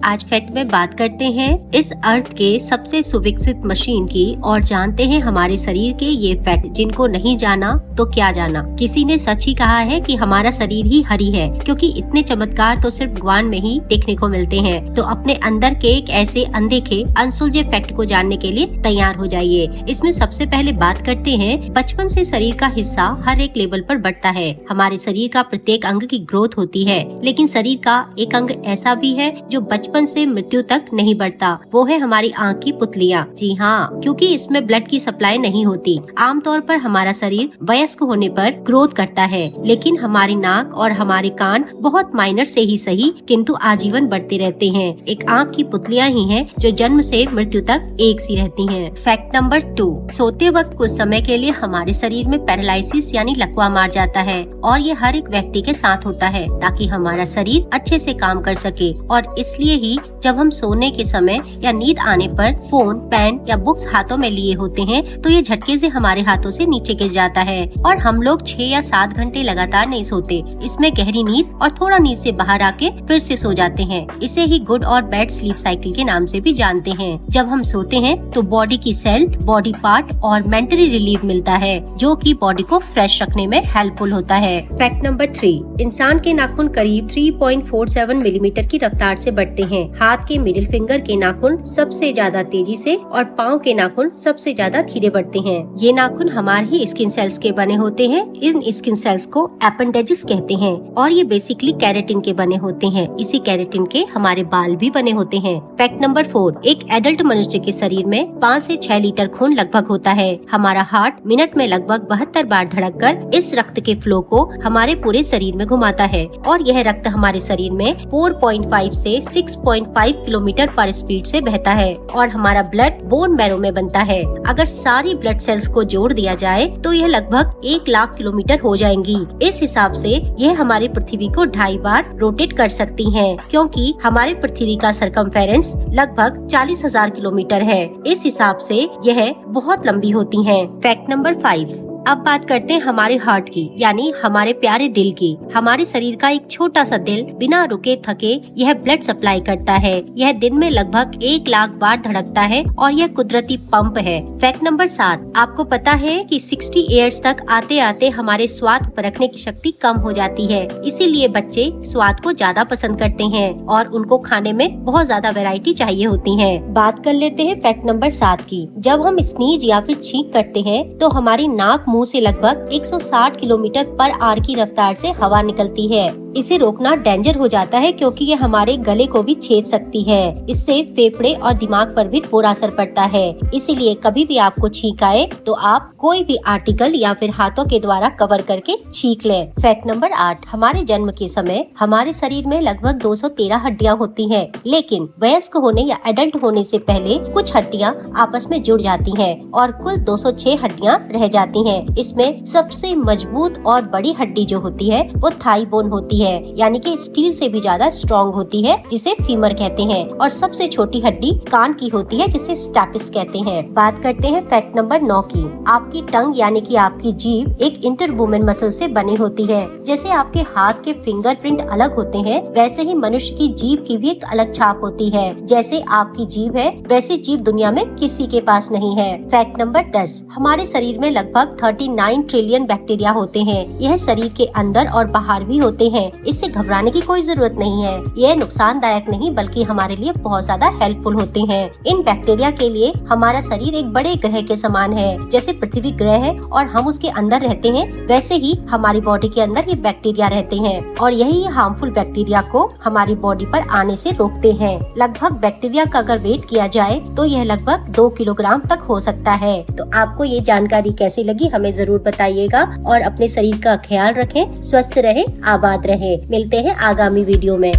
आज फैक्ट में बात करते हैं इस अर्थ के सबसे सुविकसित मशीन की और जानते हैं हमारे शरीर के ये फैक्ट जिनको नहीं जाना तो क्या जाना। किसी ने सच ही कहा है कि हमारा शरीर ही हरी है, क्योंकि इतने चमत्कार तो सिर्फ भगवान में ही देखने को मिलते हैं। तो अपने अंदर के एक ऐसे अनदेखे अनसुलझे फैक्ट को जानने के लिए तैयार हो जाइए। इसमें सबसे पहले बात करते हैं, बचपन से शरीर का हिस्सा हर एक लेवल पर बढ़ता है। हमारे शरीर का प्रत्येक अंग की ग्रोथ होती है, लेकिन शरीर का एक अंग ऐसा भी है जो बचपन से मृत्यु तक नहीं बढ़ता। वो है हमारी आँख की पुतलियाँ। जी हाँ, क्योंकि इसमें ब्लड की सप्लाई नहीं होती। आमतौर पर हमारा शरीर वयस्क होने पर ग्रोथ करता है, लेकिन हमारी नाक और हमारे कान बहुत माइनर से ही सही किंतु आजीवन बढ़ते रहते हैं। एक आँख की पुतलियाँ ही हैं जो जन्म से मृत्यु तक एक सी रहती हैं। फैक्ट नंबर 2, सोते वक्त कुछ समय के लिए हमारे शरीर में पैरालिसिस यानी लकवा मार जाता है और ये हर एक व्यक्ति के साथ होता है ताकि हमारा शरीर अच्छे से काम कर सके। और इसलिए ही जब हम सोने के समय या नींद आने पर फोन, पेन या बुक्स हाथों में लिए होते हैं तो ये झटके से हमारे हाथों से नीचे गिर जाता है और हम लोग 6 या 7 घंटे लगातार नहीं सोते। इसमें गहरी नींद और थोड़ा नींद से बाहर आके फिर से सो जाते हैं। इसे ही गुड और बैड स्लीप साइकिल के नाम से भी जानते हैं। जब हम सोते हैं तो बॉडी की सेल, बॉडी पार्ट और मेंटली रिलीफ मिलता है, जो कि बॉडी को फ्रेश रखने में हेल्पफुल होता है। फैक्ट नंबर 3, इंसान के नाखून करीब 3.47 मिलीमीटर की रफ्तार से बढ़ते हैं। हाथ के मिडिल फिंगर के नाखून सबसे ज्यादा तेजी से और पाँव के नाखून सबसे ज्यादा धीरे बढ़ते हैं। ये नाखून हमारे ही स्किन सेल्स के बने होते हैं। इन स्किन सेल्स को एपेंडेजेस कहते हैं और ये बेसिकली केराटिन के बने होते हैं। इसी केराटिन के हमारे बाल भी बने होते हैं। फैक्ट नंबर 4, एक एडल्ट मनुष्य के शरीर में 5 से 6 लीटर खून लगभग होता है। हमारा हार्ट मिनट में लगभग 72 बार धड़ककर इस रक्त के फ्लो को हमारे पूरे शरीर में घुमाता है और यह रक्त हमारे शरीर में 4.5 से 6.5 किलोमीटर पर स्पीड से बहता है और हमारा ब्लड बोन मैरो में बनता है। अगर सारी ब्लड सेल्स को जोड़ दिया जाए तो यह लगभग 1 लाख किलोमीटर हो जाएंगी। इस हिसाब से यह हमारी पृथ्वी को 2.5 बार रोटेट कर सकती हैं, क्योंकि हमारे पृथ्वी का सरकमफेरेंस लगभग 40,000 किलोमीटर है। इस हिसाब से यह बहुत लंबी होती हैं। फैक्ट नंबर 5, अब बात करते हैं हमारे हार्ट की, यानी हमारे प्यारे दिल की। हमारे शरीर का एक छोटा सा दिल बिना रुके थके यह ब्लड सप्लाई करता है। यह दिन में लगभग 1 लाख बार धड़कता है और यह कुदरती पंप है। फैक्ट नंबर 7, आपको पता है कि 60 इयर्स तक आते आते हमारे स्वाद परखने की शक्ति कम हो जाती है। इसीलिए बच्चे स्वाद को ज्यादा पसंद करते हैं और उनको खाने में बहुत ज्यादा वैरायटी चाहिए होती है। बात कर लेते हैं फैक्ट नंबर 7 की। जब हम स्नीज या फिर छींक करते हैं तो हमारी नाक मुंह से लगभग 160 किलोमीटर पर आवर की रफ्तार से हवा निकलती है। इसे रोकना डेंजर हो जाता है क्योंकि ये हमारे गले को भी छेद सकती है। इससे फेफड़े और दिमाग पर भी बुरा असर पड़ता है। इसीलिए कभी भी आपको छींक आए तो आप कोई भी आर्टिकल या फिर हाथों के द्वारा कवर करके छींक लें। फैक्ट नंबर 8, हमारे जन्म के समय हमारे शरीर में लगभग 213 हड्डियां होती हैं, लेकिन वयस्क होने या एडल्ट होने से पहले कुछ हड्डियां आपस में जुड़ जाती हैं और कुल 206 हड्डियां रह जाती हैं। इसमें सबसे मजबूत और बड़ी हड्डी जो होती है वो थाई बोन होती है, यानी कि स्टील से भी ज्यादा स्ट्रॉन्ग होती है, जिसे फीमर कहते हैं। और सबसे छोटी हड्डी कान की होती है, जिसे स्टैपिस कहते हैं। बात करते हैं फैक्ट नंबर 9 की। आपकी टंग यानी कि आपकी जीभ एक इंटरवुमेन मसल से बनी होती है। जैसे आपके हाथ के फिंगरप्रिंट अलग होते हैं, वैसे ही मनुष्य की जीभ की भी एक अलग छाप होती है। जैसे आपकी जीभ है, वैसे जीभ दुनिया में किसी के पास नहीं है। फैक्ट नंबर 10, हमारे शरीर में लगभग 39 ट्रिलियन बैक्टीरिया होते हैं। यह शरीर के अंदर और बाहर भी होते हैं। इससे घबराने की कोई जरूरत नहीं है। यह नुकसानदायक नहीं बल्कि हमारे लिए बहुत ज्यादा हेल्पफुल होते हैं। इन बैक्टीरिया के लिए हमारा शरीर एक बड़े ग्रह के समान है। जैसे पृथ्वी ग्रह है और हम उसके अंदर रहते हैं, वैसे ही हमारी बॉडी के अंदर ये बैक्टीरिया रहते हैं और यही हार्मफुल बैक्टीरिया को हमारी बॉडी पर आने से रोकते हैं। लगभग बैक्टीरिया का अगर वेट किया जाए तो यह लगभग 2 किलोग्राम तक हो सकता है। तो आपको ये जानकारी कैसी लगी हमें जरूर बताइएगा और अपने शरीर का ख्याल रखें, स्वस्थ रहें, आबाद रहें। मिलते हैं आगामी वीडियो में।